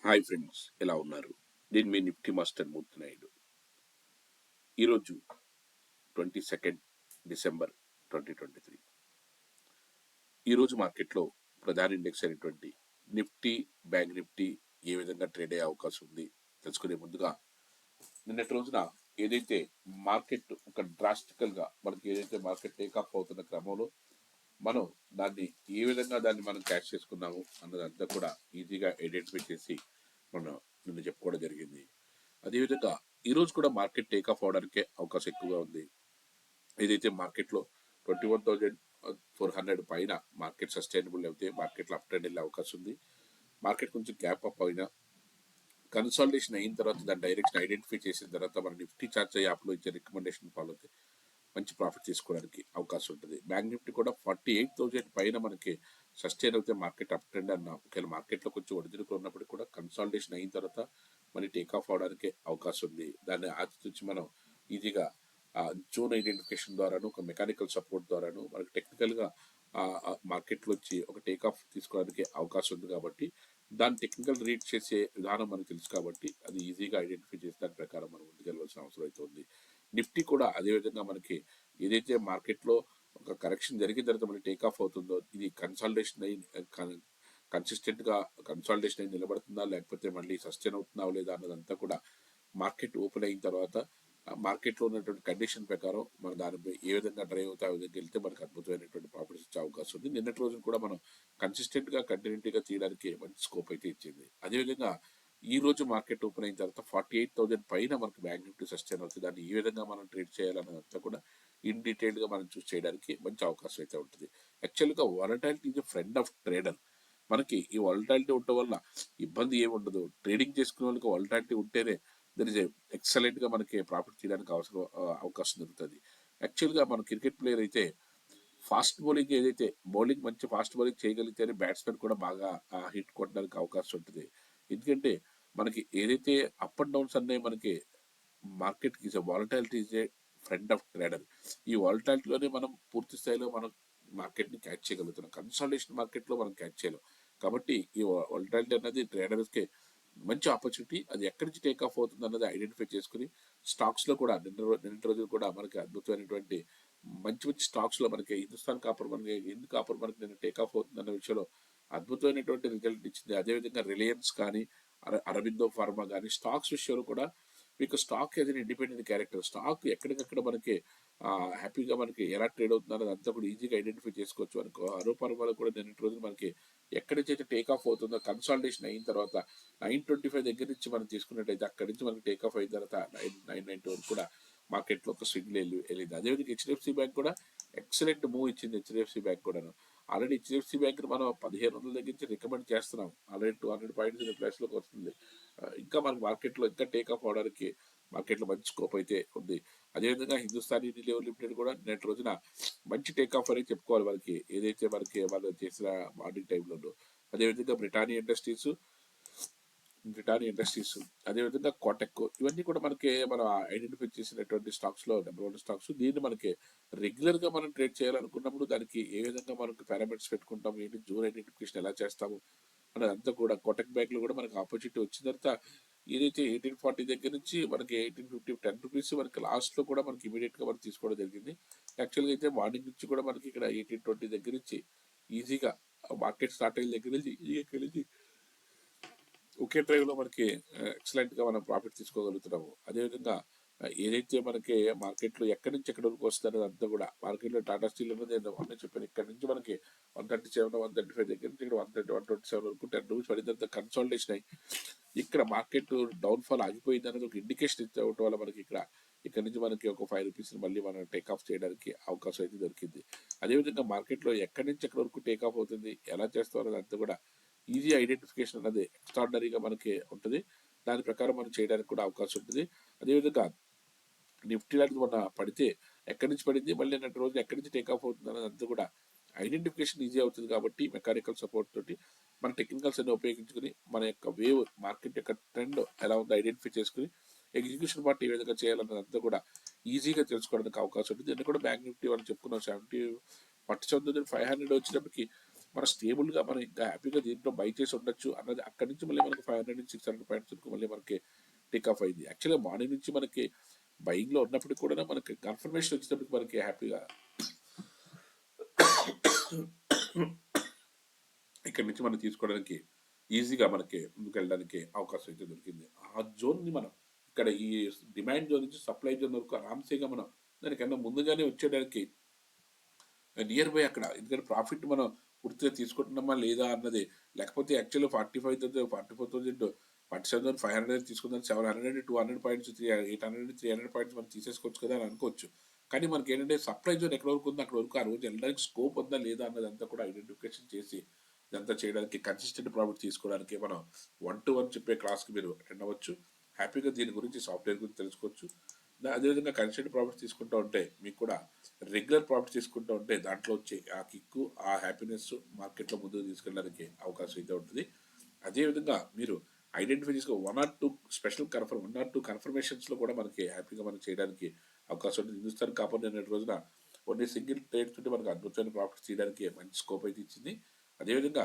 Hi friends, ఎలా ఉన్నారు? నేను మీ నిఫ్టీ మాస్టర్ మూర్తి నాయుడు. ఈరోజు 22 డిసెంబర్ 2023. ఈరోజు మార్కెట్లో ప్రధాన ఇండెక్స్ అయినటువంటి నిఫ్టీ, బ్యాంక్ నిఫ్టీ ఏ విధంగా ట్రేడ్ అయ్యే అవకాశం ఉంది తెలుసుకునే ముందుగా, నిన్నటి రోజున ఏదైతే మార్కెట్ ఒక డ్రాస్టికల్గా మనకి ఏదైతే మార్కెట్ టేక్ ఆఫ్ అవుతున్న క్రమంలో మనం ఏ విధంగా మనం క్యాష్ చేసుకున్నాము అన్నదంతా కూడా ఈజీగా ఐడెంటిఫై చేసి మనం నిన్న చెప్పుకోవడం జరిగింది. అదేవిధంగా ఈరోజు కూడా మార్కెట్ టేక్ ఆఫ్ అవడానికే అవకాశం ఎక్కువగా ఉంది. ఏదైతే మార్కెట్లో 21,400 పైన మార్కెట్ సస్టైనబుల్ అయితే మార్కెట్లో అప్ ట్రెండ్ వెళ్ళే అవకాశం ఉంది. మార్కెట్ కొంచెం గ్యాప్ అప్ అయినా కన్సాలిడేషన్ అయిన తర్వాత దాని డైరెక్షన్ ఐడెంటిఫై చేసిన తర్వాత మన నిఫ్టీ చార్ట్ యాప్లో ఇచ్చే రికమెండేషన్ ఫాలో అయితే మంచి ప్రాఫిట్ తీసుకోవడానికి అవకాశం ఉంటుంది. బ్యాంక్ నిఫ్టీ కూడా 48,000 పైన మనకి సస్టైన్ అయితే మార్కెట్ అప్ ట్రెండ్ అన్నాం. ఒకవేళ మార్కెట్లో కొంచెం ఒడిదుడుకులు ఉన్నప్పుడు కూడా కన్సాలిడేషన్ అయిన తర్వాత మళ్ళీ టేక్ ఆఫ్ అవడానికి అవకాశం ఉంది. దాన్ని ఆచితూచి మనం ఈజీగా జోన్ ఐడెంటిఫికేషన్ ద్వారాను, ఒక మెకానికల్ సపోర్ట్ ద్వారాను మనకి టెక్నికల్గా మార్కెట్లో వచ్చి ఒక టేక్ ఆఫ్ తీసుకోవడానికి అవకాశం ఉంది. కాబట్టి దాని టెక్నికల్ రీడ్ చేసే విధానం మనకు తెలుసు కాబట్టి అది ఈజీగా ఐడెంటిఫై చేసి దాని ప్రకారం మనం ముందుకెళ్ళవలసిన అవసరం అయితే ఉంది. నిఫ్టీ కూడా అదేవిధంగా మనకి ఏదైతే మార్కెట్లో ఒక కరెక్షన్ జరిగిన తర్వాత మనకి టేక్ ఆఫ్ అవుతుందో ఇది కన్సాలిడేషన్ అయి కన్సిస్టెంట్గా కన్సాలిడేషన్ అయి నిలబడుతుందా, లేకపోతే మళ్ళీ సస్టైన్ అవుతుందా లేదా అన్నదంతా కూడా మార్కెట్ ఓపెన్ అయిన తర్వాత మార్కెట్లో ఉన్నటువంటి కండిషన్ ప్రకారం మనం దానిపై ఏ విధంగా డ్రైవ్ అవుతా విధంగా వెళ్తే మనకు అద్భుతమైనటువంటి ప్రాఫిట్స్ వచ్చే అవకాశం ఉంది. నిన్నటి రోజున కూడా మనం కన్సిస్టెంట్గా కంటిన్యూటీగా తీయడానికి మంచి స్కోప్ అయితే ఇచ్చింది. అదేవిధంగా ఈ రోజు మార్కెట్ ఓపెన్ అయిన తర్వాత 48,000 పైన మనకు బ్యాంక్ నిఫ్టీ సస్టైన్ అవుతుంది. దాన్ని ఏ విధంగా మనం ట్రేడ్ చేయాలన్నదంతా కూడా ఇన్ డీటెయిల్గా మనం చూస్ చేయడానికి మంచి అవకాశం అయితే ఉంటుంది. యాక్చువల్గా volatility is friend of trader. మనకి ఈ వాలటాలిటీ ఉండటం వల్ల ఇబ్బంది ఏమి ఉండదు. ట్రేడింగ్ చేసుకునే వాళ్ళకి వాలటాలిటీ ఉంటేనే దర్ ఇస్ ఎక్సలెంట్గా మనకి ప్రాఫిట్ చేయడానికి అవకాశం దొరుకుతుంది. యాక్చువల్గా మన క్రికెట్ ప్లేయర్ అయితే ఫాస్ట్ బౌలింగ్ ఏదైతే బౌలింగ్ మంచి ఫాస్ట్ బౌలింగ్ చేయగలిగితేనే బ్యాట్స్మెన్ కూడా బాగా హిట్ కొట్టడానికి అవకాశం ఉంటుంది. ఎందుకంటే మనకి ఏదైతే అప్ అండ్ డౌన్స్ అనే మనకి మార్కెట్కి is volatility is a friend of trader. ఈ వాలటాలిటీలోనే మనం పూర్తి స్థాయిలో మనం మార్కెట్ని క్యాచ్ చేయగలుగుతున్నాం. కన్సాలిడేషన్ మార్కెట్లో మనం క్యాచ్ చేయలేం. కాబట్టి ఈ వాలటాలిటీ అనేది ట్రేడర్స్కి మంచి ఆపర్చునిటీ. అది ఎక్కడి నుంచి టేక్ ఆఫ్ అవుతుంది అన్నది ఐడెంటిఫై చేసుకుని స్టాక్స్లో కూడా నిన్నటి రోజులు కూడా మనకి అద్భుతమైనటువంటి మంచి మంచి స్టాక్స్లో మనకి హిందుస్థాన్ కాపర్ మనకి నిన్న టేక్ ఆఫ్ అవుతుంది అన్న విషయంలో అద్భుతమైనటువంటి రిజల్ట్ ఇచ్చింది. అదేవిధంగా రిలయన్స్ కానీ అరబిందో ఫార్మా కానీ స్టాక్స్ విషయంలో కూడా మీకు స్టాక్ ఏదైనా ఇండిపెండెంట్ క్యారెక్టర్ స్టాక్ ఎక్కడికక్కడ మనకి హ్యాపీగా మనకి ఎలా ట్రేడ్ అవుతుందో అదంతా కూడా ఈజీగా ఐడెంటిఫై చేసుకోవచ్చు. అనుకో అరూపర్వాలు కూడా నిన్నటి రోజులు మనకి ఎక్కడి నుంచి అయితే టేక్ ఆఫ్ అవుతుందో కన్సాలిడేషన్ అయిన తర్వాత 925 దగ్గర నుంచి మనం తీసుకున్నట్టయితే అక్కడి నుంచి మనకి టేక్ ఆఫ్ అయిన తర్వాత 990 వరకు కూడా మార్కెట్లో ఒక స్వింగ్లో వెళ్ళింది. అదేవిధంగా హెచ్డిఎఫ్సి బ్యాంక్ కూడా ఎక్సలెంట్ మూవ్ ఇచ్చింది. హెచ్డిఎఫ్సి బ్యాంక్ కూడా ఆల్రెడీ హెచ్డిఎఫ్సి బ్యాంక్ మనం 1,500 దగ్గర నుంచి రికమెండ్ చేస్తున్నాం. ఆల్రెడీ 200 పాయింట్స్ ప్లేస్లోకి వస్తుంది. ఇంకా మనకి మార్కెట్లో ఇంకా టేక్ ఆఫ్ అవడానికి మార్కెట్లో మంచి స్కోప్ అయితే ఉంది. అదేవిధంగా హిందుస్థాన్ యూనిలివర్ లిమిటెడ్ కూడా నేటి రోజున మంచి టేక్ ఆఫ్ అనేది చెప్పుకోవాలి. వాళ్ళకి ఏదైతే మనకి వాళ్ళు చేసిన మార్నింగ్ టైంలో. అదేవిధంగా బ్రిటానియా ఇండస్ట్రీస్ అదేవిధంగా కోటెక్ ఇవన్నీ కూడా మనకి మనం ఐడెంటిఫై చేసినటువంటి స్టాక్స్లో నెంబర్ 1 స్టాక్స్. దీన్ని మనకి రెగ్యులర్గా మనం ట్రేడ్ చేయాలనుకున్నప్పుడు దానికి ఏ విధంగా మనకు పారామీటర్స్ పెట్టుకుంటాము, ఏంటి జోన్ ఐడెంటిఫికేషన్ ఎలా చేస్తాము అన్నదంతా కూడా కోటెక్ బ్యాంక్లో కూడా మనకి ఆపర్చునిటీ వచ్చిన తర్వాత ఏదైతే 1840 దగ్గర నుంచి మనకి 1850 10 రూపీస్ మనకి లాస్ట్లో కూడా మనకి ఇమీడియట్గా మనం తీసుకోవడం జరిగింది. యాక్చువల్గా అయితే మార్నింగ్ నుంచి కూడా మనకి ఇక్కడ 1820 దగ్గర నుంచి ఈజీగా మార్కెట్ స్టార్ట్ అయిన దగ్గర నుంచి ఈజీగా ఒకే డ్రైవ్లో మనకి ఎక్సలెంట్గా మనం ప్రాఫిట్ తీసుకోగలుగుతున్నాము. అదేవిధంగా ఏదైతే మనకి మార్కెట్లో ఎక్కడి నుంచి ఎక్కడి వరకు వస్తుందో అంతా కూడా మార్కెట్లో టాటా స్టీల్ అనేది నేను అన్నీ చెప్పాను. ఇక్కడ నుంచి మనకి 137 135 దగ్గర నుంచి ఇక్కడ 130 127 వరకు 10 రూపీస్ పడిన తర్వాత కన్సాలిడేషన్ అయ్యి ఇక్కడ మార్కెట్ డౌన్ఫాల్ ఆగిపోయింది అనేది ఒక ఇండికేషన్ ఇవ్వటం వల్ల మనకి ఇక్కడ నుంచి మనకి ఒక 5 రూపీస్ మళ్ళీ మనం టేక్ ఆఫ్ చేయడానికి అవకాశం అయితే దొరికింది. అదేవిధంగా మార్కెట్లో ఎక్కడి నుంచి ఎక్కడి వరకు టేక్ ఆఫ్ అవుతుంది, ఎలా చేస్తాం అనేది అంతా కూడా ఈజీ ఐడెంటిఫికేషన్ అనేది ఎక్స్ట్రాడినరీగా మనకి ఉంటుంది. దాని ప్రకారం మనం చేయడానికి కూడా అవకాశం ఉంటుంది. అదేవిధంగా నిఫ్టీ లాంటిది మొన్న పడితే ఎక్కడి నుంచి పడింది, మళ్ళీ నిన్నటి రోజు ఎక్కడి నుంచి టేక్ ఆఫ్ అవుతుంది అనేది అంతా కూడా ఐడెంటిఫికేషన్ ఈజీ అవుతుంది. కాబట్టి మెకానికల్ సపోర్ట్ తోటి మన టెక్నికల్స్ అన్ని ఉపయోగించుకుని మన యొక్క వేవ్ మార్కెట్ యొక్క ట్రెండ్ ఎలా ఉందో ఐడెంటిఫై చేసుకుని ఎగ్జిక్యూషన్ పార్ట్ ఏ విధంగా చేయాలన్నదంతా కూడా ఈజీగా తెలుసుకోవడానికి అవకాశం ఉంటుంది. దీన్ని కూడా బ్యాంక్ నిఫ్టీ వాళ్ళు చెప్పుకున్నాం 47,500 వచ్చినప్పటికీ మన స్టేబుల్గా మనం ఇంకా హ్యాపీగా దీంట్లో బై చేసి ఉండొచ్చు అన్నది అక్కడి నుంచి మళ్ళీ మనకి 500 నుంచి 600 పాయింట్స్ వరకు మళ్ళీ మనకి టేక్ ఆఫ్ అయింది. యాక్చువల్గా మార్నింగ్ నుంచి మనకి బయింగ్లో ఉన్నప్పటికి కూడా మనకి కన్ఫర్మేషన్ వచ్చేటప్పటికి మనకి హ్యాపీగా ఇక్కడి నుంచి మనం తీసుకోవడానికి ఈజీగా మనకి ముందుకు వెళ్ళడానికి అవకాశం అయితే దొరికింది. ఆ జోన్ని మనం ఇక్కడ ఈ డిమాండ్ జోన్ నుంచి సప్లై జోన్ వరకు ఆరామ్సేగా మనం దానికన్నా ముందుగానే వచ్చేయడానికి నియర్ బై అక్కడ, ఎందుకంటే ప్రాఫిట్ మనం పూర్తిగా తీసుకుంటున్నామా లేదా అన్నది, లేకపోతే యాక్చువల్గా 45,000 44,000 47,500 తీసుకుందాం, 700 200 పాయింట్స్ 800 300 పాయింట్స్ మనం తీసేసుకోవచ్చు కదా అని అనుకోవచ్చు. కానీ మనకి ఏంటంటే సప్లై జోన్ ఎక్కడ వరకు ఉందో అక్కడ వరకు ఆ రోజు వెళ్ళడానికి స్కోప్ ఉందా లేదా అన్నది అంతా కూడా ఐడెంటిఫికేషన్ చేసి ఇదంతా చేయడానికి కన్సిస్టెంట్ ప్రాఫిట్ తీసుకోవడానికి మనం 1-to-1 చెప్పే క్లాస్కి మీరు అటెండ్ అవ్వచ్చు. హ్యాపీగా దీని గురించి సాఫ్ట్వేర్ గురించి తెలుసుకోవచ్చు. అదేవిధంగా కన్సిస్టెంట్ ప్రాఫిట్ తీసుకుంటూ ఉంటే మీకు కూడా రెగ్యులర్ ప్రాఫిట్ తీసుకుంటూ ఉంటే దాంట్లో వచ్చే ఆ కిక్కు ఆ హ్యాపీనెస్ మార్కెట్లో ముందుకు తీసుకెళ్ళడానికి అవకాశం అయితే ఉంటుంది. అదేవిధంగా మీరు ఐడెంటిఫై చేసుకో 1 or 2 స్పెషల్ 1 or 2 కన్ఫర్మేషన్స్లో కూడా మనకి హ్యాపీగా మనం చేయడానికి అవకాశం ఉంటుంది. హిందుస్థాన్ కాపర్ నిన్నటి రోజున కొన్ని సింగిల్ ట్రేడ్స్ ఉంటే మనకు అద్భుతమైన ప్రాఫిట్స్ తీయడానికి మంచి స్కోప్ అయితే ఇచ్చింది. అదేవిధంగా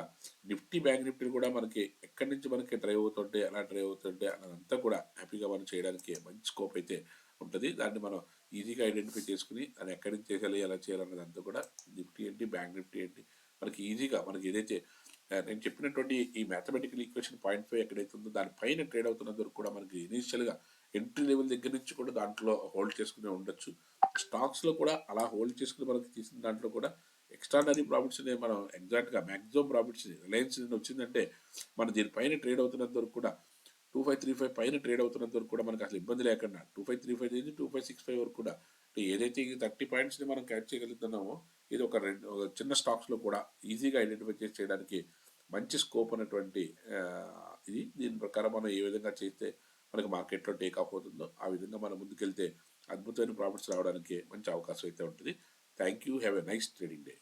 నిఫ్టీ బ్యాంక్ నిఫ్టీ కూడా మనకి ఎక్కడి నుంచి మనకి డ్రైవ్ అవుతుంటే ఎలా డ్రైవ్ అవుతుంటే అన్నదంతా కూడా హ్యాపీగా మనం చేయడానికి మంచి స్కోప్ అయితే ఉంటుంది. దాన్ని మనం ఈజీగా ఐడెంటిఫై చేసుకుని దాన్ని ఎక్కడి నుంచి చేయాలి ఎలా చేయాలన్నదంతా కూడా నిఫ్టీ ఏంటి బ్యాంక్ నిఫ్టీ ఏంటి మనకి ఈజీగా మనకి ఏదైతే నేను చెప్పినటువంటి ఈ మ్యాథమెటికల్ ఈక్వేషన్ 0.5 ఎక్కడైతే ఉందో దానిపైన ట్రేడ్ అవుతున్నంత వరకు కూడా మనకి ఇనీషియల్గా ఎంట్రీ లెవెల్ దగ్గర నుంచి కూడా దాంట్లో హోల్డ్ చేసుకునే ఉండొచ్చు. స్టాక్స్లో కూడా అలా హోల్డ్ చేసుకుని మనకి తీసిన దాంట్లో కూడా ఎక్స్ట్రాడనరీ ప్రాఫిట్స్ మనం ఎగ్జాక్ట్గా మ్యాక్సిమం ప్రాఫిట్స్ రిలయన్స్ వచ్చిందంటే మనం దీనిపైన ట్రేడ్ అవుతున్నంత వరకు కూడా 2535 పైన ట్రేడ్ అవుతున్నంత వరకు కూడా మనకి అసలు ఇబ్బంది లేకుండా 2535 నుంచి 2565 వరకు కూడా ఏదైతే ఈ 30 పాయింట్స్ని మనం క్యాచ్ చేయగలుగుతున్నామో ఇది ఒక చిన్న స్టాక్స్లో కూడా ఈజీగా ఐడెంటిఫై చేసి చేయడానికి మంచి స్కోప్ ఉన్నటువంటి ఇది. దీని ప్రకారం మనం ఏ విధంగా చేస్తే మనకి మార్కెట్లో టేక్ ఆఫ్ అవుతుందో ఆ విధంగా మనం ముందుకెళ్తే అద్భుతమైన ప్రాఫిట్స్ రావడానికి మంచి అవకాశం అయితే ఉంటుంది. Thank you. Have a nice trading day.